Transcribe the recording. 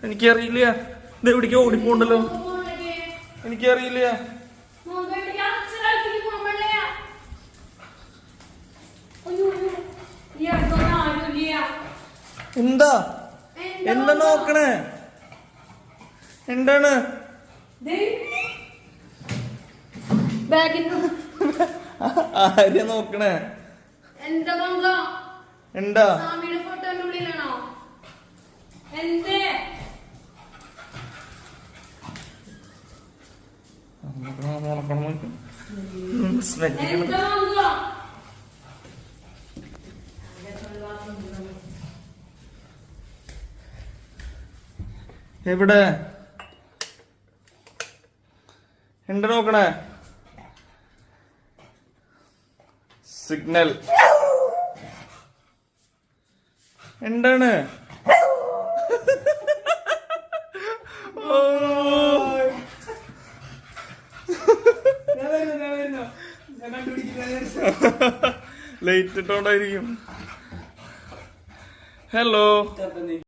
എനിക്കറിയില്ല. ഇത് എവിടേക്ക് ഓടിപ്പോണ്ടല്ലോ, എനിക്കറിയില്ല. എന്താ എന്താ നോക്കണേ? എന്താണ് ആര്യ നോക്കണേ? എന്താ എവിടെ? എന്താ നോക്കണേ? സിഗ്നൽ എന്താണ്? ലൈറ്റ് ഇട്ടോണ്ടായിരിക്കും. ഹലോ.